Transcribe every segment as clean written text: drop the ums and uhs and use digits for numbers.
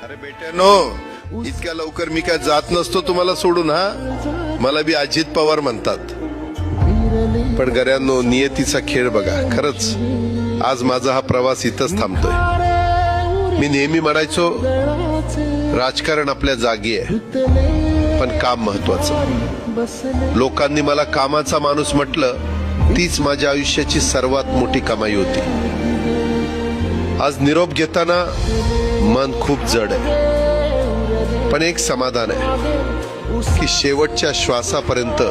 अरे बेट्यानो, इतक्या लवकर मी काय जात नसतो तुम्हाला सोडून. हा, मला बी अजित पवार म्हणतात. पण गऱ्यांनो, नियतीचा खेळ बघा. खरंच आज माझा हा प्रवास इथंच थांबतोय. मी नेहमी म्हणायचो राजकारण आपल्या जागी आहे, पण काम महत्वाचं. लोकांनी मला कामाचा माणूस म्हटलं, तीच माझ्या आयुष्याची सर्वात मोठी कमाई होती. आज निरोप घेताना मन खूप जड आहे, पण एक समाधान आहे की शेवटच्या श्वासापर्यंत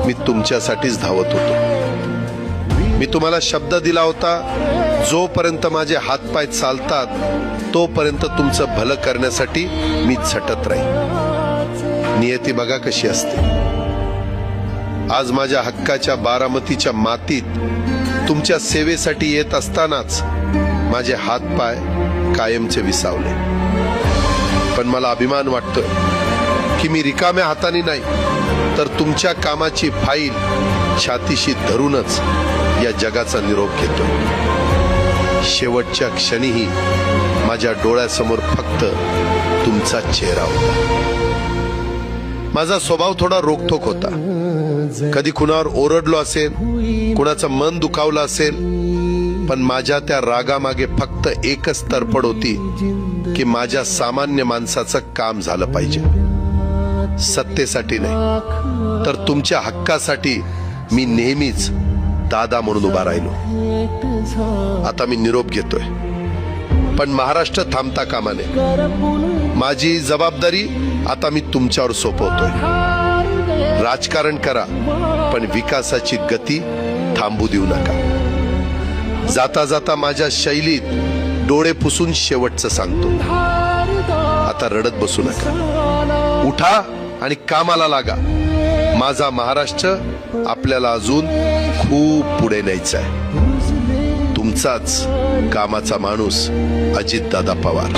मी तुमच्यासाठीच धावत होतो. मी तुम्हाला शब्द दिला होता, जोपर्यंत माझे हातपाय चालतात तोपर्यंत तुमचं भलं करण्यासाठी मी झटत राहील. नियती बघा कशी असते. आज माझ्या हक्काच्या बारामतीच्या मातीत तुमच्या सेवेसाठी येत असतानाच माझे हातपाय कायमचे विसावले. पण मला अभिमान वाटतोय की मी रिकाम्या हाताने नाही, तर तुमच्या कामाची फाईल छातीशी धरूनच या जगाचा निरोप घेतोय. शेवटच्या क्षणीही माझ्या डोळ्यासमोर फक्त तुमचा चेहरा होता. माझा स्वभाव थोडा रोखठोक होता. कधी कुणावर ओरडलो असेल, कुणाचं मन दुखावलं असेल, पण माझ्या त्या रागामागे फक्त एकच तडफड होती की माझ्या सामान्य माणसाचं काम झालं पाहिजे. सत्तेसाठी नाही, तर तुमच्या हक्कासाठी मी नेहमीच दादा म्हणून उभा राहिलो. आता मी निरोप घेतोय, पण महाराष्ट्र थांबता कामा नये. माझी जबाबदारी आता मी तुमच्यावर सोपवतोय. राजकारण करा, पण विकासाची गती थांबू देऊ नका. जाता जाता माझ्या शैलीत डोळे पुसून शेवटचं सांगतो, आता रडत बसू नका. उठा आणि कामाला लागा. माझा महाराष्ट्र आपल्याला अजून खूप पुढे न्यायचा आहे. तुमचाच कामाचा माणूस, अजितदादा पवार.